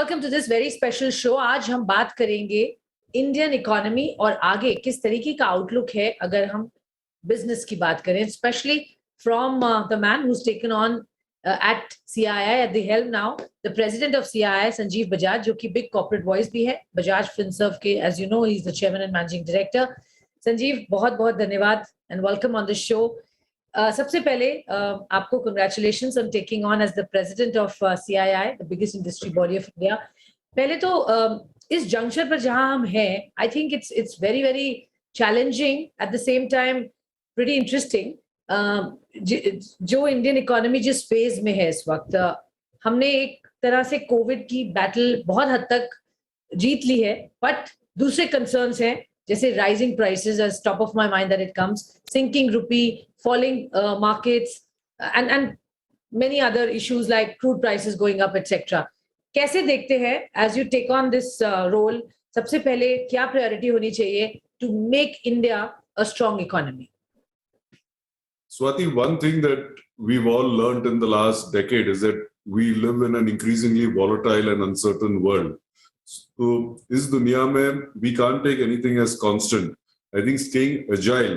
welcome to this very special show. आज हम बात करेंगे इंडियन इकोनॉमी और आगे किस तरीके का आउटलुक है अगर हम बिजनेस की बात करें, specially from the man who's taken on at CII at the helm now, the president of CII, Sanjiv Bajaj, जो कि big corporate voice भी है, Bajaj Finserv के, as you know, he's the chairman and managing director. Sanjeev, बहुत बहुत धन्यवाद and welcome on the show. सबसे पहले आपको congratulations on taking on as the president of CII, the biggest industry body of India. पहले तो इस juncture पर जहां हम हैं, I think it's very very challenging at the same time pretty interesting. जो इंडियन इकोनॉमी जिस फेज में है इस वक्त, हमने एक तरह से कोविड की बैटल बहुत हद तक जीत ली है, बट दूसरे कंसर्न्स हैं जैसे rising prices as top of my mind that it comes, sinking rupee, falling markets and many other issues like crude prices going up etcetera. कैसे देखते हैं एज यू टेक ऑन दिस रोल? सबसे पहले क्या प्रायोरिटी होनी चाहिए to make India a strong economy? So I think one thing that we've all learned in the last decade is that we live in an increasingly volatile and uncertain world. So इस दुनिया में we can't take anything as constant. I think staying agile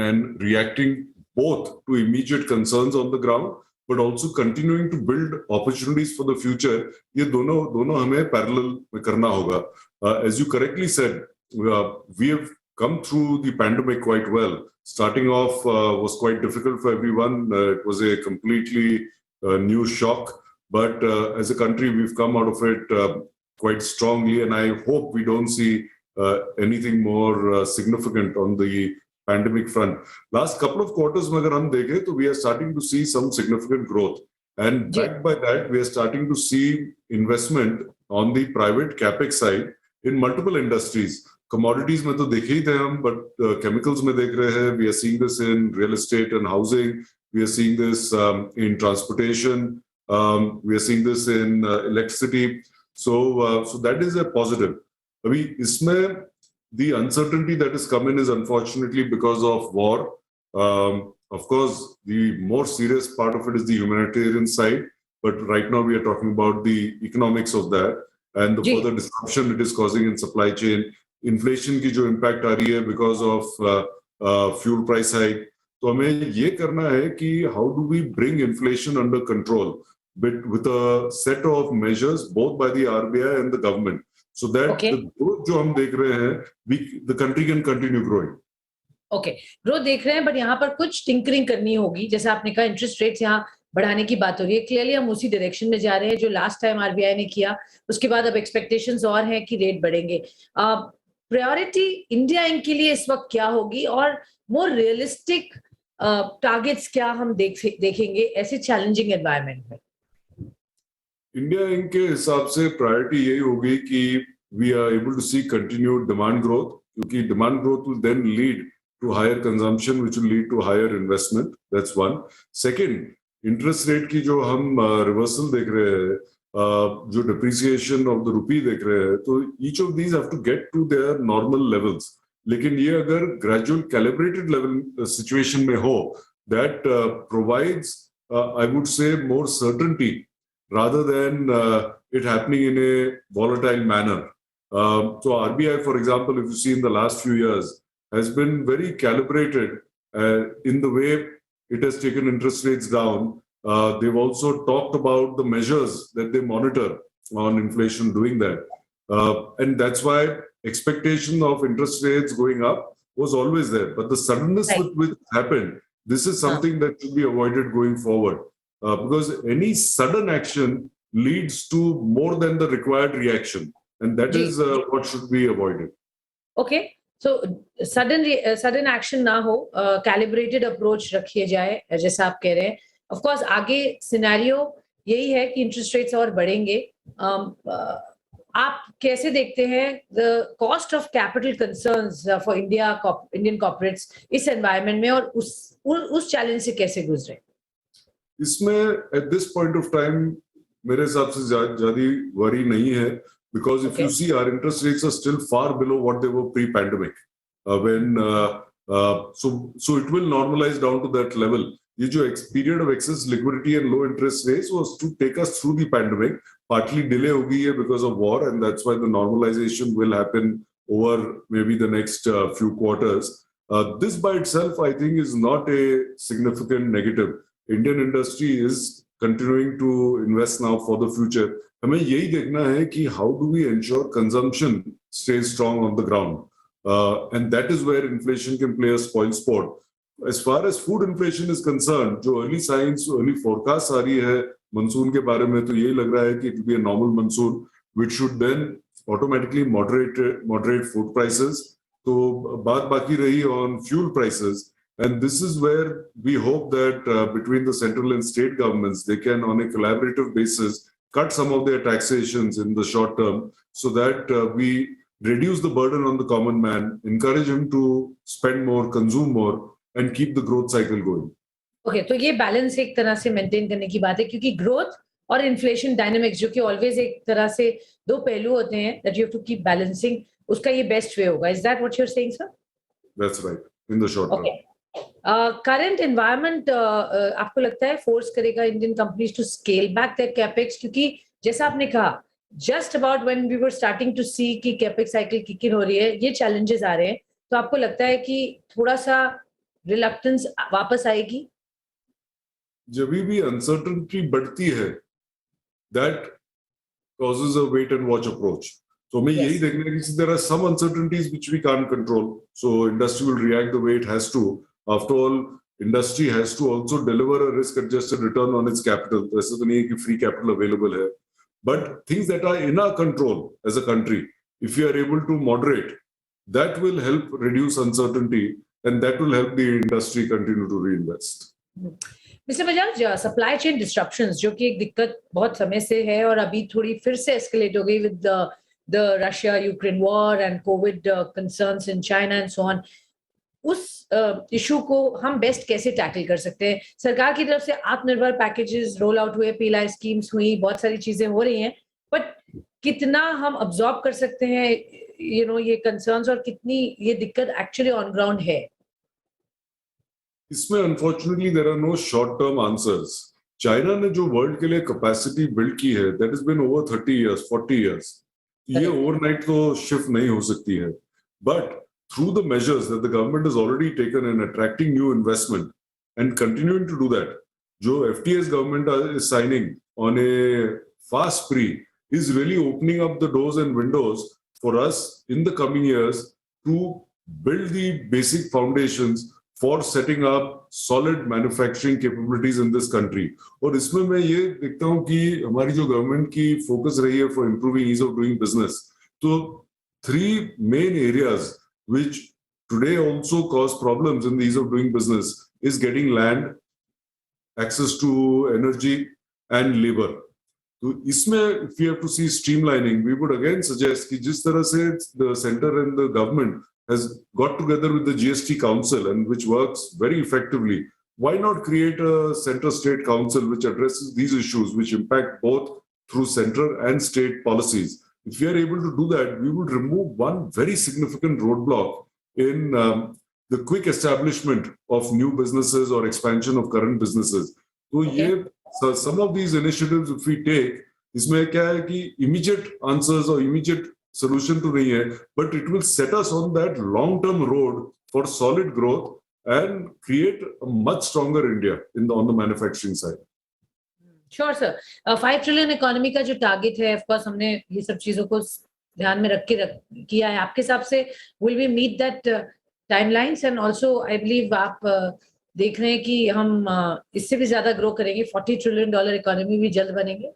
and reacting both to immediate concerns on the ground, but also continuing to build opportunities for the future, ये दोनों हमें parallel में करना होगा. As you correctly said, we have come through the pandemic quite well. Starting off was quite difficult for everyone. It was a completely new shock. But as a country, we've come out of it quite strongly. And I hope we don't see anything more significant on the pandemic front. Last couple of quarters, agar hum dekhe, to we are starting to see some significant growth. And backed by that, we are starting to see investment on the private capex side in multiple industries. Commodities में तो देखे ही थे हम, but chemicals में देख रहे हैं. We are seeing this in real estate and housing. We are seeing this in transportation. We are seeing this in electricity. So that is a positive. अभी इसमें the uncertainty that has come in is unfortunately because of war. Of course, the more serious part of it is the humanitarian side. But right now we are talking about the economics of that and the further disruption it is causing in supply chain. Inflation की जो impact आ रही है because of fuel price hike. तो हमें ये करना है कि how do we bring inflation under control with a set of measures both by the RBI and the government so that the growth जो हम देख रहे हैं the country can continue growing. Okay, growth देख रहे हैं, बट यहाँ पर कुछ टिंकरिंग करनी होगी. जैसे आपने कहा इंटरेस्ट रेट्स यहाँ बढ़ाने की बात हो रही है, क्लियरली हम उसी डायरेक्शन में जा रहे हैं जो लास्ट टाइम आरबीआई ने किया. उसके बाद अब एक्सपेक्टेशंस और हैं कि रेट बढ़ेंगे. प्रायोरिटी इंडिया के लिए इस वक्त क्या होगी और मोर रियलिस्टिक टारगेट्स क्या हम देखेंगे ऐसे चैलेंजिंग एनवायरनमेंट में? इंडिया इंक के हिसाब से प्रायोरिटी यही होगी कि we are able to see continued demand growth, क्योंकि demand growth will then lead to higher consumption which will lead to higher investment. That's one. Second, interest rate की जो हम रिवर्सल देख रहे हैं, जो डिप्रिसिएशन ऑफ द रुपी देख रहे हैं, तो each of these have to get to their normal levels. लेकिन ये अगर ग्रेजुअल कैलिब्रेटेड लेवल सिचुएशन में हो, that provides I would say more certainty rather than it happening in a volatile manner. So RBI, for example, if you see in the last few years, has been very calibrated in the way it has taken interest rates down. They've also talked about the measures that they monitor on inflation doing that. And that's why expectation of interest rates going up was always there. But the suddenness with which it happened, this is something that should be avoided going forward. Because any sudden action leads to more than the required reaction. And that is what should be avoided. Okay. So sudden action ना हो, calibrated approach रखिए जाए जैसा आप कह रहे हैं. Of course, आगे सिनेरियो यही है कि इंटरेस्ट रेट्स और बढ़ेंगे. आप कैसे देखते हैं the cost of capital concerns for Indian corporates इस एनवायरनमेंट में, और उस चैलेंज से कैसे गुजरे? इसमें at this point of time मेरे हिसाब से ज्यादा वरी नहीं है, because if you see our interest rates are still far below what they were pre pandemic. When so it will normalize down to that level. ये जो period of excess liquidity and low interest rates was to take us through the pandemic. Partly delay हो गई है because of war, and that's why the normalization will happen over maybe the next few quarters. This by itself, I think, is not a significant negative. Indian industry is continuing to invest now for the future. हमें यही देखना है कि how do we ensure consumption stays strong on the ground, and that is where inflation can play a spoil sport. As far as food inflation is concerned, जो early signs, early forecasts आ रही है monsoon के बारे में, तो यही लग रहा है कि it will be a normal monsoon, which should then automatically moderate food prices. तो बात बाकी रही on fuel prices, and this is where we hope that between the central and state governments, they can on a collaborative basis cut some of their taxations in the short term, so that we reduce the burden on the common man, encourage him to spend more, consume more, and keep the growth cycle going. Okay, तो ये balance एक तरह से maintain करने की बात है, क्योंकि ग्रोथ और इन्फ्लेशन डायनामिक्स जो कि ऑलवेज एक तरह से दो पहलू होते हैं, that you have to keep balancing, उसका ये बेस्ट वे होगा. Is that what you are saying sir? That's right, in the short term. Current environment आपको लगता है फोर्स करेगा Indian companies to scale back their capex? क्योंकि जैसा आपने कहा, just about when we were starting to see कि capex cycle kick in हो रही है, ये चैलेंजेस आ रहे हैं, तो आपको लगता है कि थोड़ा सा रिलक्टेंस वापस आएगी? जब भी अनसर्टेनिटी बढ़ती है, that causes a wait and watch approach. So हमें यही देखना है कि there are some uncertainties which we can't control, so industry will react the way it has to. After all, industry has to also deliver a risk-adjusted return on its capital. ऐसा तो नहीं है कि free capital available है. But things that are in our control as a country, if we are able to moderate, that will help reduce uncertainty, and that will help the industry continue to reinvest. Mister Bajaj, supply chain disruptions जो कि एक दिक्कत बहुत समय से है और अभी थोड़ी फिर से एस्केलेट हो गई with the Russia Ukraine war and Covid concerns in China and so on, उस इशू को हम बेस्ट कैसे टैकल कर सकते हैं? सरकार की तरफ से आत्मनिर्भर पैकेजेस रोल आउट हुए, पीएलआई स्कीम्स हुई, बहुत सारी चीजें हो रही हैं, बट कितना हम अब्सॉर्ब कर सकते हैं ये कंसर्न्स, और कितनी ये दिक्कत एक्चुअली ऑन ग्राउंड है? इसमें unfortunately there are no short term answers. China ने जो वर्ल्ड के लिए कैपेसिटी बिल्ड की है, that is been over 30 years, 40 years. ये ओवरनाइट तो शिफ्ट नहीं हो सकती है, but through the measures that the government has already taken in attracting new investment and continuing to do that, jo FTA's government is signing on a fast spree is really opening up the doors and windows for us in the coming years to build the basic foundations for setting up solid manufacturing capabilities in this country. और इसमें मैं ये देखता हूँ कि हमारी जो government की फोकस रही है for improving ease of doing business, तो 3 main areas which today also cause problems in the ease of doing business is getting land, access to energy, and labor. So इसमें if we have to see streamlining, we would again suggest कि जिस तरह से the center and the government has got together with the GST Council and which works very effectively, why not create a center-state council which addresses these issues which impact both through center and state policies? If we are able to do that, we would remove one very significant roadblock in the quick establishment of new businesses or expansion of current businesses. So some of these initiatives, if we take, इसमें क्या है कि immediate answers or immediate solution तो नहीं है, but it will set us on that long-term road for solid growth and create a much stronger India on the manufacturing side. Sure sir. 5 trillion economy का जो target है, of course हमने ये सब चीजों को ध्यान में रख के किया है. आपके हिसाब से will we meet that timelines? And also I believe आप देख रहे हैं कि हम इससे भी ज्यादा ग्रो करेंगे, $40 ट्रिलियन इकोनॉमी भी जल्द बनेंगे.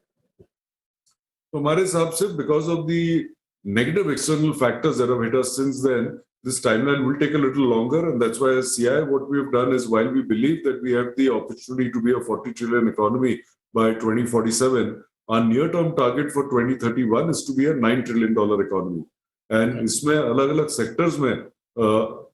तो हमारे हिसाब से because of the negative external factors that have hit us since then, this timeline will take a little longer, and that's why as CII what we have done is, while we believe that we have the opportunity to be a 40 trillion economy by 2047, our near-term target for 2031 is to be a $9 trillion economy. And इसमें अलग-अलग sectors में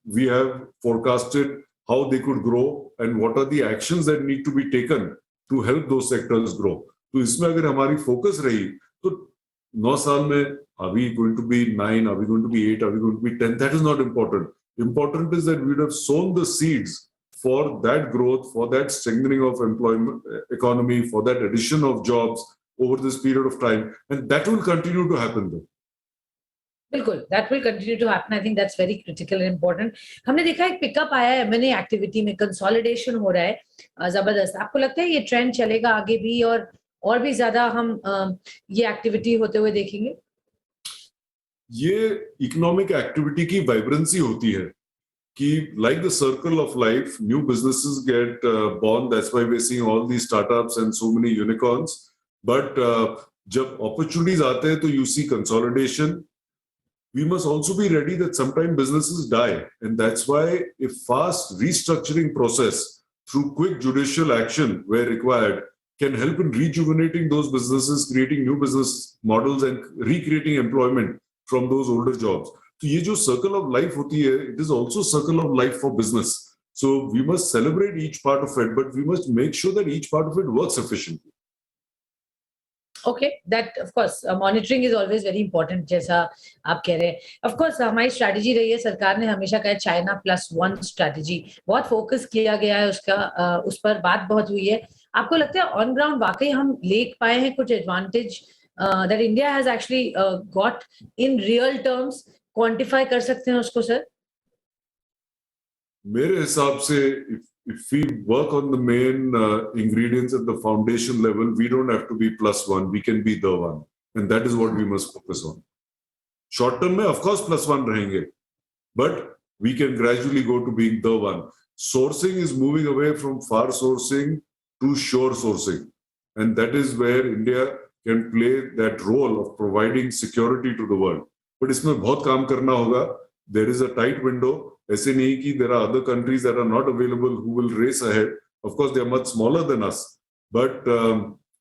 we have forecasted how they could grow and what are the actions that need to be taken to help those sectors grow. तो इसमें अगर हमारी focus रही, तो 9 साल में are we going to be 9, are we going to be 8, are we going to be 10? That is not important. Important is that we would have sown the seeds for that growth, for that strengthening of employment economy, for that addition of jobs over this period of time, and that will continue to happen though. बिल्कुल, that will continue to happen. I think that's very critical and important. हमने देखा एक pickup आया है M&A activity में, consolidation हो रहा है जबरदस्त. आपको लगता है ये ट्रेंड चलेगा आगे भी और भी ज्यादा हम ये एक्टिविटी होते हुए देखेंगे? ये इकोनॉमिक एक्टिविटी की वाइब्रेंसी होती है कि like the circle of life, new businesses get born. That's why we're seeing all these startups and so many unicorns. But जब opportunities आते हैं तो you see consolidation. We must also be ready that sometimes businesses die, and that's why a fast restructuring process through quick judicial action where required can help in rejuvenating those businesses, creating new business models and recreating employment from those older jobs. So ये जो circle of life होती है, it is also circle of life for business. So we must celebrate each part of it, but we must make sure that each part of it works efficiently. Okay, that of course monitoring is always very important. जैसा आप कह रहे हैं, of course हमारी strategy रही है, सरकार ने हमेशा कहा China +1 स्ट्रैटेजी, बहुत फोकस किया गया है उसका, उस पर बात बहुत हुई है. आपको लगता है ऑन ग्राउंड वाकई हम ले पाए हैं कुछ advantage that India has actually got in real terms? Quantify कर सकते हैं उसको सर? मेरे हिसाब से if we work on the main ingredients at the foundation level, we don't have to be +1, we can be the one, and that is what we must focus on. Short term में of course +1 रहेंगे, but we can gradually go to being the one. Sourcing is moving away from far sourcing to sure sourcing, and that is where India can play that role of providing security to the world. But इसमें बहुत काम करना होगा. There is a tight window. ऐसे नहीं कि there are other countries that are not available who will race ahead. Of course, they are much smaller than us. But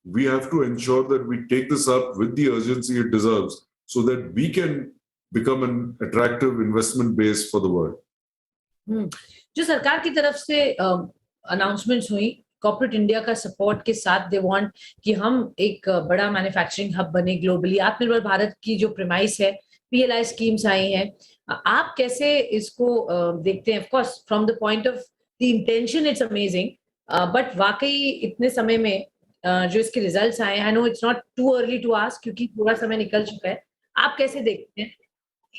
we have to ensure that we take this up with the urgency it deserves so that we can become an attractive investment base for the world. जो सरकार की तरफ से announcements हुई, corporate India का support के साथ they want कि हम एक बड़ा मैन्युफैक्चरिंग हब बने ग्लोबली. आत्मनिर्भर भारत की जो प्रेमाइस है, PLI स्कीम्स आई हैं, आप कैसे इसको देखते हैं? Of course from the point of the intention it's amazing, but वाकई इतने समय में जो इसके रिजल्ट्स आए, I know it's not too early to ask क्योंकि पूरा समय निकल चुका है, आप कैसे देखते हैं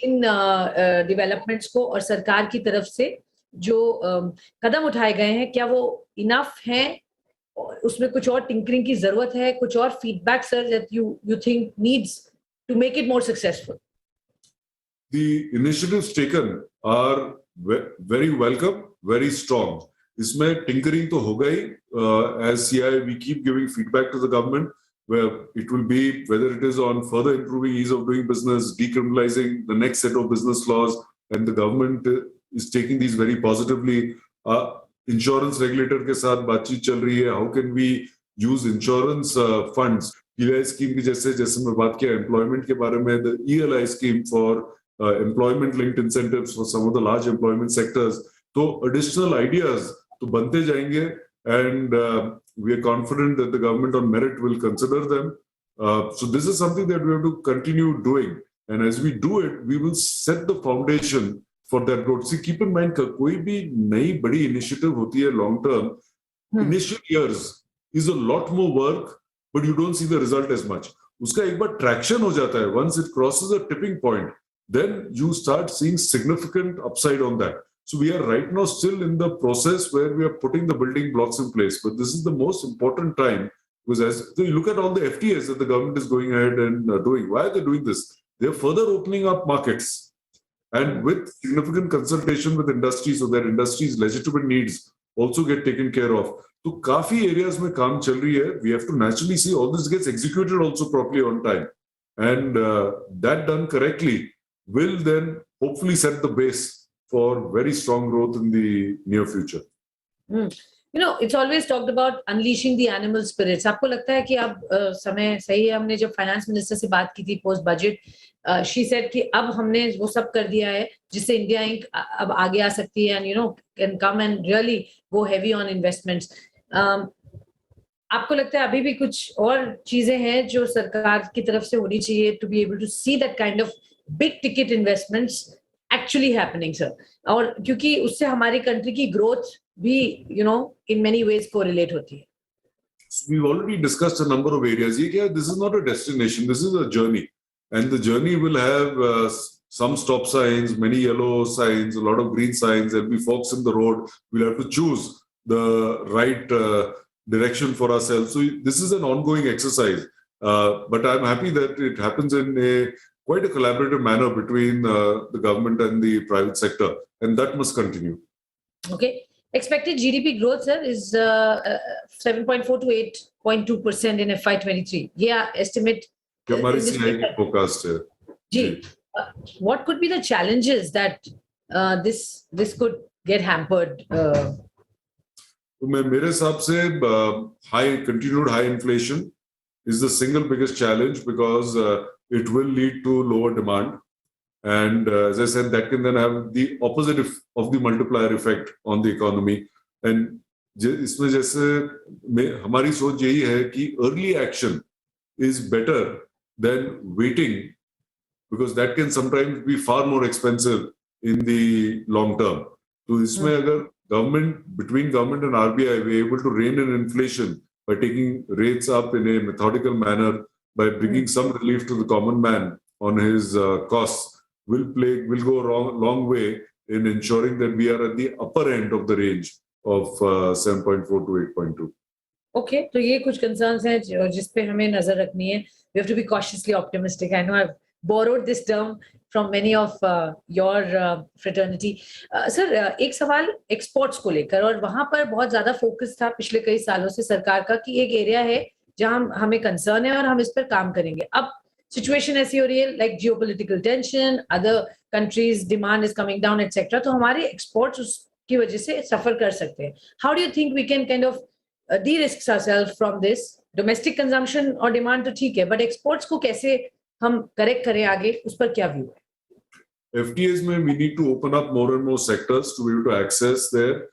इन डेवलपमेंट्स को और सरकार की तरफ से जो कदम उठाए गए हैं, क्या वो इनफ हैं? उसमें कुछ और टिंकरिंग की जरूरत है, कुछ और feedback sir that you think needs to make it more successful? The initiatives taken are very welcome, very strong. इसमें tinkering तो होगा ही. As CII, we keep giving feedback to the government, where it will be whether it is on further improving ease of doing business, decriminalizing the next set of business laws, and the government is taking these very positively. Insurance regulator के साथ बातचीत चल रही है. How can we use insurance funds? PLI scheme की जैसे मैं बात किया employment के बारे में, the ELI scheme for employment linked incentives for some of the large employment sectors. So additional ideas to बनते जाएंगे, and we are confident that the government on merit will consider them. So this is something that we have to continue doing, and as we do it, we will set the foundation for that growth. See, keep in mind कि कोई भी नई बड़ी initiative होती है long term, initial years is a lot more work, but you don't see the result as much. उसका एक बार traction हो जाता है, once it crosses a tipping point, then you start seeing significant upside on that. So we are right now still in the process where we are putting the building blocks in place. But this is the most important time, because as you look at all the FTAs that the government is going ahead and doing, why are they doing this? They are further opening up markets, and with significant consultation with industry so that industry's legitimate needs also get taken care of. So काफी areas में काम चल रही है. We have to naturally see all this gets executed also properly on time, and that done correctly will then hopefully set the base for very strong growth in the near future. You know, it's always talked about unleashing the animal spirits. आपको लगता है कि अब समय सही है? हमने जब फाइनेंस मिनिस्टर से बात की थी पोस्ट बजट, शी सेड कि अब हमने वो सब कर दिया है जिससे इंडिया इंक अब आगे आ सकती है, and you know can come and really go heavy on investments. आपको लगता है अभी भी कुछ और चीजें हैं जो सरकार की तरफ से होनी चाहिए to be able to see that kind of big ticket investments at actually happening, sir? और क्योंकि उससे हमारी कंट्री की ग्रोथ भी in many ways correlate होती है. So we've already discussed a number of areas. This is not a destination, this is a journey. And the journey will have some stop signs, many yellow signs, a lot of green signs. There'll be forks in the road. We'll have to choose the right direction for ourselves. So this is an ongoing exercise. But I'm happy that it happens in quite a collaborative manner between the government and the private sector. And that must continue. Okay. Expected GDP growth, sir, is 7.4 to 8.2% in FY23. Yeah, estimate. हमारी CII की forecast है. Ji, what could be the challenges that this could get hampered? तो मेरे हिसाब से continued high inflation is the single biggest challenge because it will lead to lower demand. And as I said, that can then have the opposite of the multiplier effect on the economy. And इसमें जैसे हमारी सोच यही है कि early action is better than waiting, because that can sometimes be far more expensive in the long term. तो इसमें अगर between government and RBI, we're able to rein in inflation by taking rates up in a methodical manner, by bringing some relief to the common man on his costs, will go a long way in ensuring that we are at the upper end of the range of 7.4 to 8.2. Okay, तो ये कुछ concerns हैं जिस पे हमें नजर रखनी है. We have to be cautiously optimistic. I know I've borrowed this term from many of your fraternity. Sir, एक सवाल exports को लेकर, और वहाँ पर बहुत ज़्यादा focus था पिछले कई सालों से सरकार का कि एक area है जहाँ हमें concern है और हम इस पर काम करेंगे. अब situation ऐसी हो रही है, like geopolitical tension, other countries demand is coming down, etc. तो हमारे exports उसकी वजह से suffer कर सकते हैं. How do you think we can kind of de-risk ourselves from this? Domestic consumption और demand तो ठीक है, but exports को कैसे हम correct करें आगे, उस पर क्या view है? FTAs में we need to open up more and more sectors to be able to access there.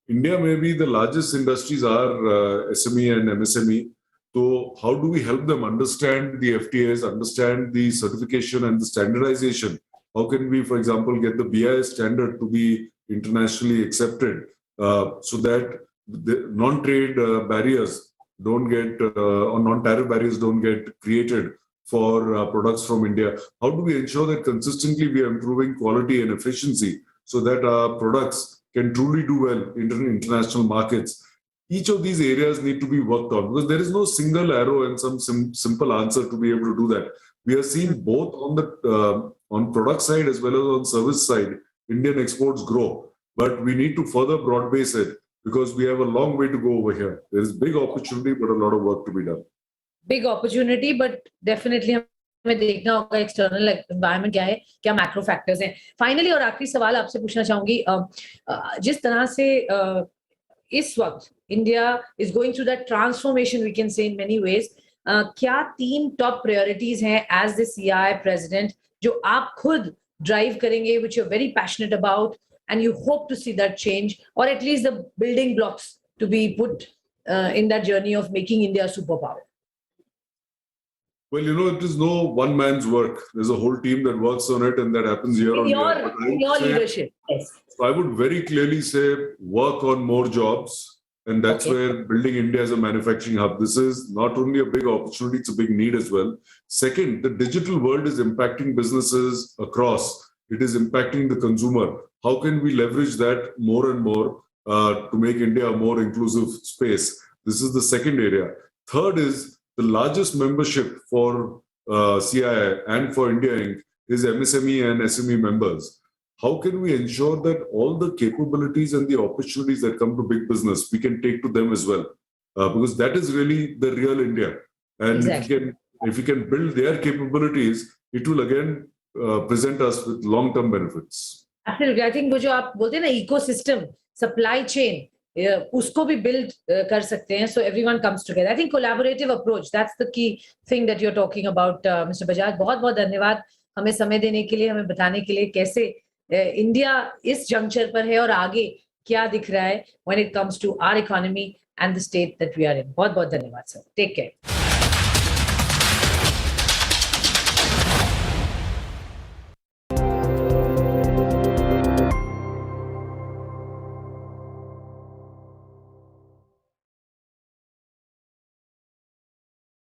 India में भी the largest industries are SME and MSME. So how do we help them understand the FTAs, understand the certification and the standardization? How can we, for example, get the BIS standard to be internationally accepted so that the non-trade barriers don't get, or non-tariff barriers don't get created for products from India? How do we ensure that consistently we are improving quality and efficiency so that our products can truly do well in international markets? Each of these areas need to be worked on, because there is no single arrow and some simple answer to be able to do that. We are seeing both on the on product side as well as on service side, Indian exports grow, but we need to further broad base it because we have a long way to go over here. There is big opportunity, but a lot of work to be done. Big opportunity, but definitely हमें देखना होगा external environment क्या है, क्या macro factors हैं. Finally और आखिरी सवाल आपसे पूछना चाहूंगी, जिस तरह से इस वक्त India is going through that transformation, we can say in many ways, क्या 3 टॉप प्रायोरिटीज हैं एज द CII प्रेसिडेंट जो आप खुद ड्राइव करेंगे, which you are very passionate about and you hope to see that change, or at least the building blocks to be put in that journey of making India a superpower? Well, it is no one man's work. There's a whole team that works on it, and that happens year on year. In your leadership, yes. So I would very clearly say work on more jobs, and that's where building India as a manufacturing hub. This is not only a big opportunity, it's a big need as well. Second, the digital world is impacting businesses across. It is impacting the consumer. How can we leverage that more and more to make India a more inclusive space? This is the second area. Third is the largest membership for CII and for India Inc. is MSME and SME members. How can we ensure that all the capabilities and the opportunities that come to big business, we can take to them as well? Because that is really the real India. And if we can build their capabilities, it will again present us with long-term benefits. Absolutely. I think वो जो आप बोलते हैं ना ecosystem, supply chain, उसको भी build कर सकते हैं. So everyone comes together. I think collaborative approach, that's the key thing that you're talking about, Mr. Bajaj. बहुत बहुत धन्यवाद हमें समय देने के लिए, हमें बताने के लिए कैसे इंडिया इस जंक्चर पर है और आगे क्या दिख रहा है when it comes to our economy and the state that we are in. बहुत बहुत धन्यवाद सर. Take care.